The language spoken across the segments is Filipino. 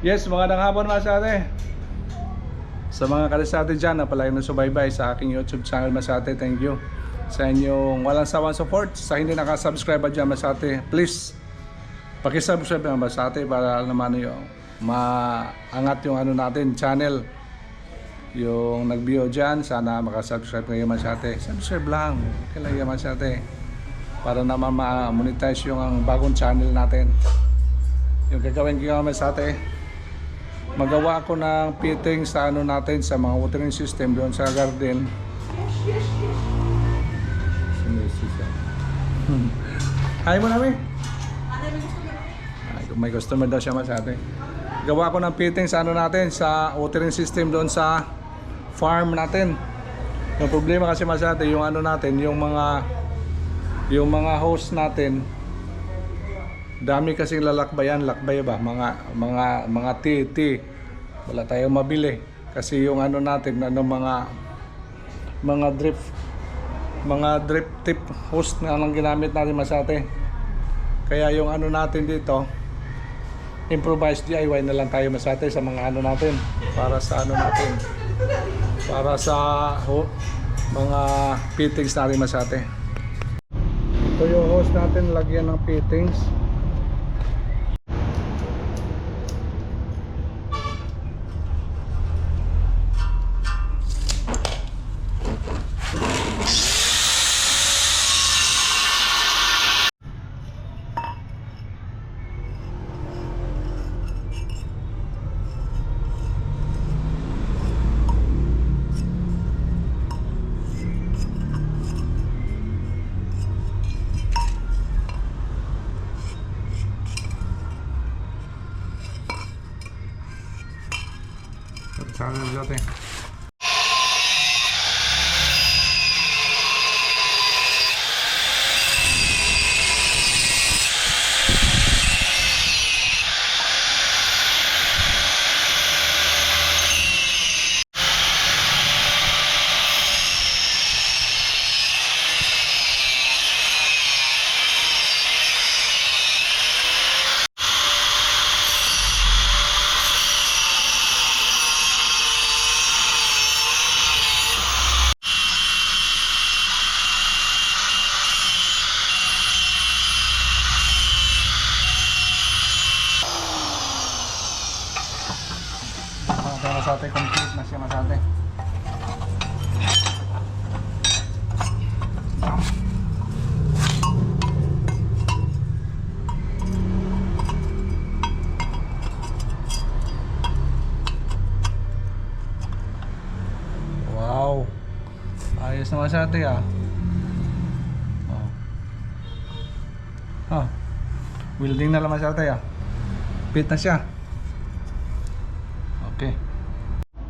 Yes, magandang hapon mga sate. Sa mga kalisate dyan na palagi na subaybay sa aking YouTube channel Masate, thank you sa inyong walang sawang support. Sa hindi nakasubscribe dyan Masate, please pakisubscribe ng Masate para naman yung maangat yung ano natin channel. Yung nag-view dyan, sana makasubscribe kayo Masate. Subscribe lang, kailangan Masate para naman ma-monetize yung ang bagong channel natin. Yung gagawin ko Masate, magawa ako ng fitting sa ano natin sa mga watering system doon sa garden. Hi mo namin. May customer daw siya Masate. Gawa ko ng fitting sa ano natin sa watering system doon sa farm natin. Yung problema kasi Masate, yung ano natin, yung mga hose natin, dami kasing lakbay ba, mga TT. Wala tayong mabili kasi yung ano natin, ano mga drip tip hose na lang ginamit natin Masate. Kaya yung ano natin dito, improvised DIY na lang tayo Masate sa mga ano natin, para sa ano natin, para sa mga fittings natin Masate. Ito yung hose natin, lagyan ng fittings. Sana natin. Masate, complete na siya Masate. Wow, ayos na Masate ah. Welding na lang Masate ah. Fit na siya. Okay.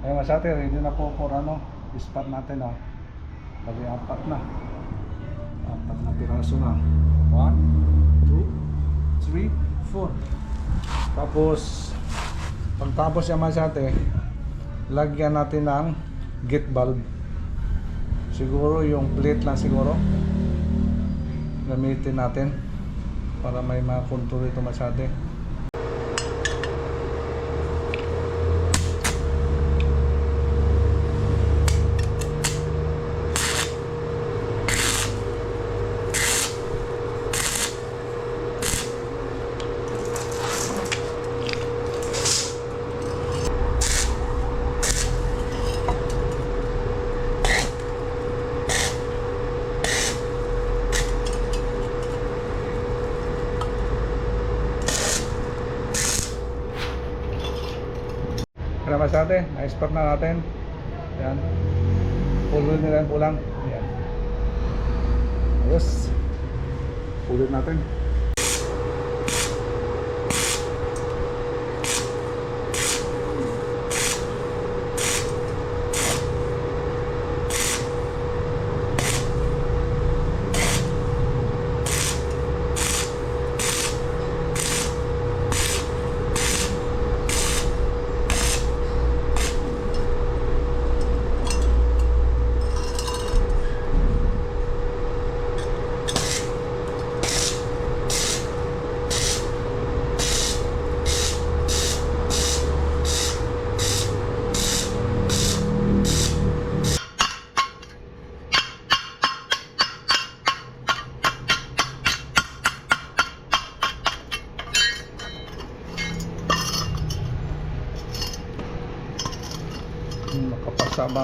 Ayun Masate, ready na po for ano, spot natin ah. Bali apat na piraso na. 1, 2, 3, 4. Tapos pagtapos yan Masate, lagyan natin ng gate valve. Siguro yung plate lang siguro gamitin natin para may makontrol ito Masate. Kaya Masate, na-export na natin. Yan. Full wheel nila po lang. Yan. Ayos. Full wheel natin. Makapasa ba?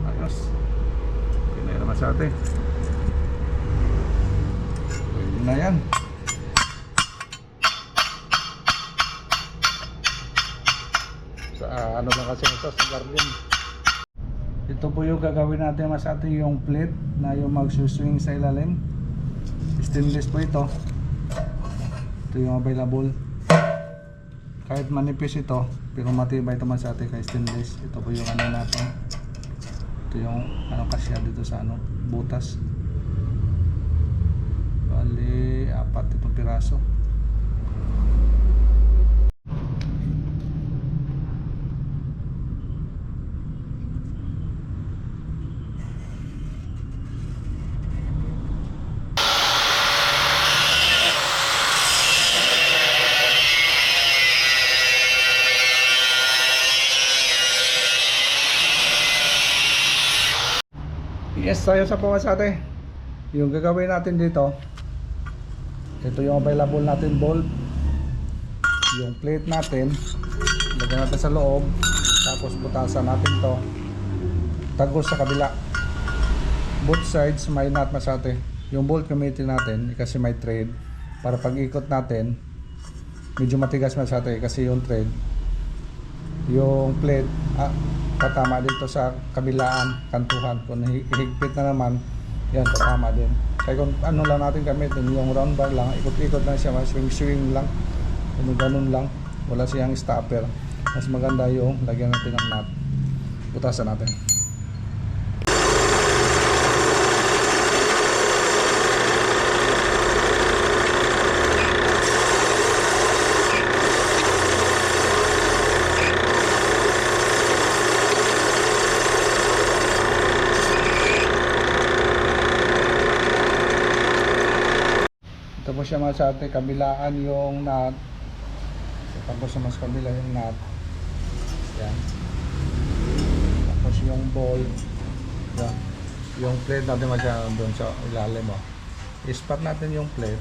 Ayos. Okay na yan naman sa atin. Pwede na yan. Ano lang kasi ito sa garden. Ito po yung gagawin natin mas atin, yung plate na yung magsuswing sa ilalim. Stainless po ito. Ito yung available. Kahit manipis ito, pero matibay ito man sa atin kay stainless. Ito po yung ano natin. Ito yung ano kasya dito sa ano, butas. Bali, 4 itong piraso. Yes, tayo sa pangas ate. Yung gagawin natin dito, ito yung available natin bolt. Yung plate natin, lagyan natin sa loob. Tapos butasan natin to, tagos sa kabila. Both sides may nut mas ate. Yung bolt gamitin natin kasi may thread. Para pag ikot natin, medyo matigas mas ate kasi yung thread. Yung plate, patama dito sa kabilaan, kantuhan. Kung higpit na naman, yan, patama din. Kaya kung ano lang natin gamitin, yung round bar lang, ikot-ikot lang siya, swing-swing lang, ganun lang, wala siyang stopper. Mas maganda yung lagyan natin ng nut. Butasan natin. Tapos siya mas sa atin, kabilaan yung nut. Tapos siya mas kabila yung nut. Yan. Tapos yung ball. Yan. Yung plate natin masya doon sa ilalim mo. I-spot natin yung plate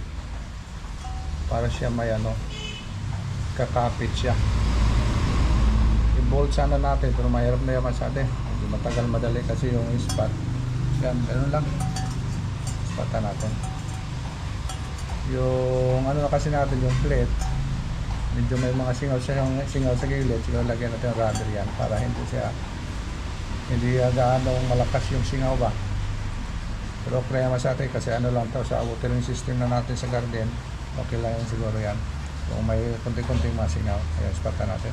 para siya may ano, kakapit siya. I-bolt sana natin pero mahirap na yaman sa atin. Hindi matagal madali kasi yung spot. Yan, ganun lang. Spotan natin. Yung ano kasi natin, yung plate medyo may mga singaw sa gilid, siguro lagyan natin ng rubber yan para hindi gaano malakas yung singaw ba. Pero okay naman sa atin kasi ano lang to, sa watering system na natin sa garden, okay lang yun siguro yan. Kung may konti-konting masingaw, ayan, spotan natin.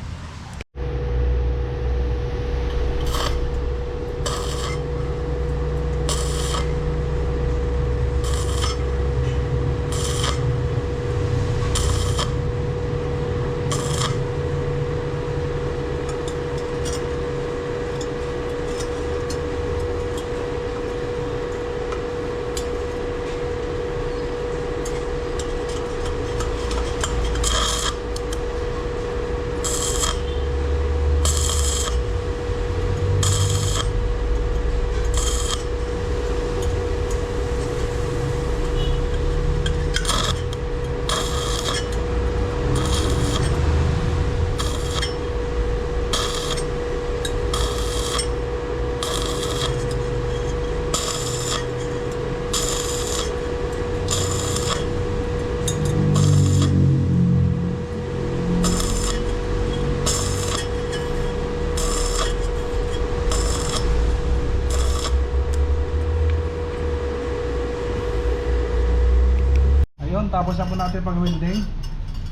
Tapos na po natin pag welding.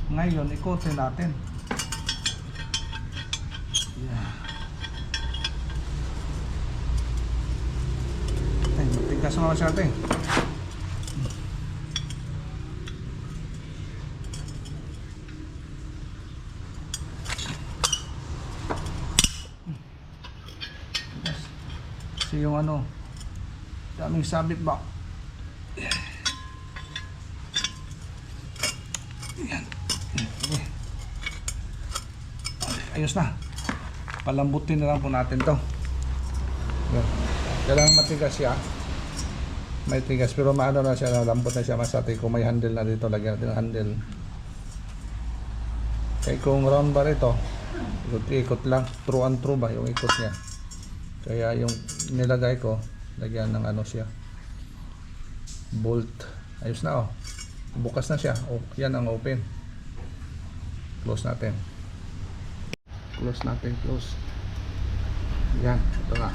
Ngayon ikotin natin. Yeah. Ay, matigas na siya natin. Kasi yung ano, daming sabit ba? Yan. Ayos na. Palambutin na lang po natin to. Yan. Kailangan matigas siya. May tigas pero maano na siya, lambot na siya masati. Kung may handle na dito, lagyan natin ng handle. Kaya kung round bar ito, ikot lang, true and true ba yung ikot niya. Kaya yung nilagay ko, lagyan ng ano siya, bolt. Ayos na bukas na siya. Yan ang open. Close natin. Close natin, close. Yan, ito na.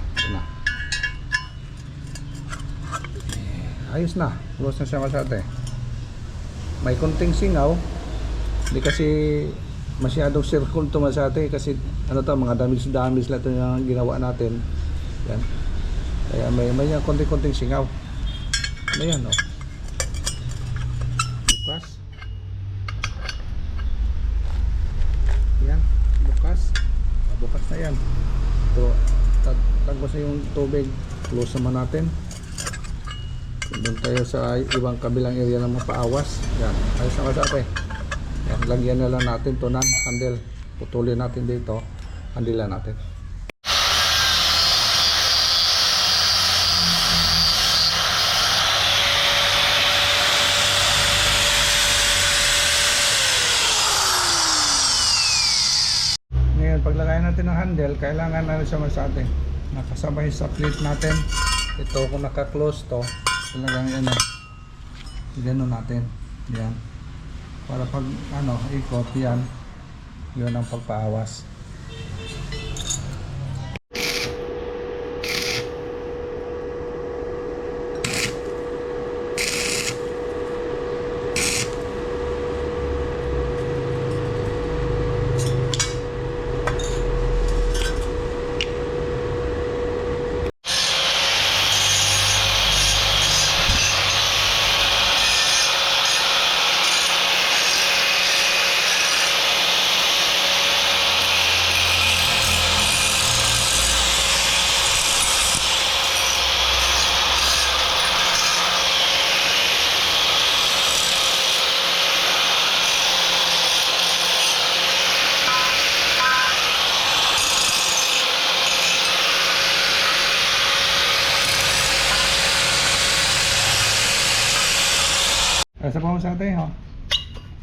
Ayos na, close na siya masate. May konting singaw. Hindi kasi masyadong circle to masate kasi ano to, mga damage lang ito yung ginawa natin. Yan. Kaya may konting singaw. Ayan bukas. Yan, bukas na yan. So, tagos na yung tubig. Close naman natin. Doon tayo sa ibang kabilang area ng mga paawas. Yan, ayos na masate. Yan, lagyan na lang natin to ng handle. Putulin natin dito. Handle natin. Ngayon, paglagay natin ng handle, kailangan na siya masate. Nakasabay sa plate natin. Ito, kung naka-close to, talagang gano'n natin. Yan. Para pag ikot yan, yun ang pagpaawas. Sa pa sa atin,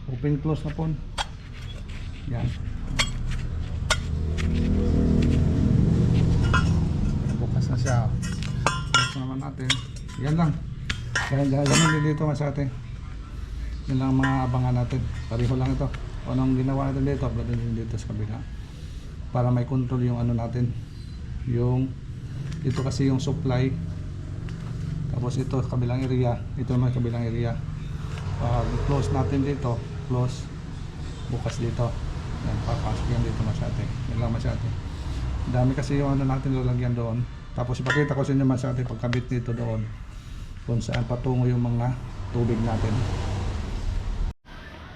open close na po. Yan. Bukas na siya. Bukas naman natin. Yan lang. Kaya ganun dito mas atin. Yan lang mga abangan natin. Pareho lang ito. Anong ginawa natin dito, pwede din dito sa kabila. Para may control yung natin. Yung ito kasi yung supply. Tapos ito kabilang area. Ito naman kabilang area. Close natin dito, close, bukas dito. Yan, papasok yan dito masyate. Yan lang masyate. Dami kasi yung natin lalagyan doon. Tapos ipakita ko sa inyo masyate pagkabit dito doon kung saan patungo yung mga tubig natin.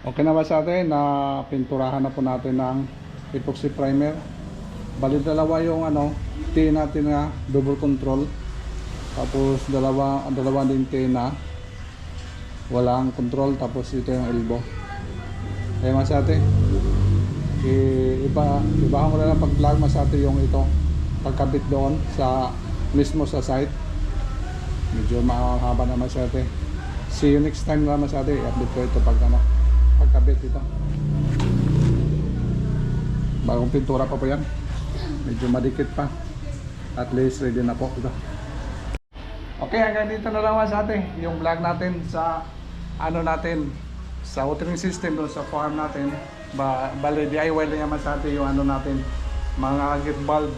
Okay na masyate, na pinturahan na po natin ng epoxy primer. Bali dalawa yung T natin na double control. Tapos dalawa din T na walang control, tapos ito yung elbow. Kaya masate, ibahan ko na lang pag-vlog masate yung ito pagkabit doon sa mismo sa site. Medyo mahaba na masate. See you next time na masate. I-update ko ito pagkabit ito. Bagong pintura pa po yan. Medyo madikit pa. At least ready na po ito. Okay, hanggang dito na lang sa atin yung vlog natin sa natin sa watering system doon sa farm natin. Bale DIY lang naman sa atin yung natin, mga gate bulb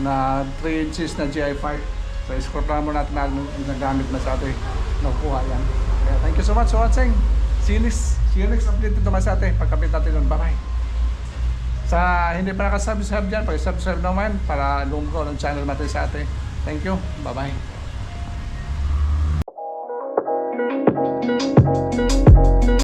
na 3 inches na GI5. So screw mo natin na nagamit na sa atin, nakukuha yan. Kaya thank you so much for watching. See you next update dito sa atin pagkapit natin nun. Bye bye. Sa hindi pa nakasubscribe dyan, pag-subscribe naman para lumko ng channel natin sa atin. Thank you, bye bye.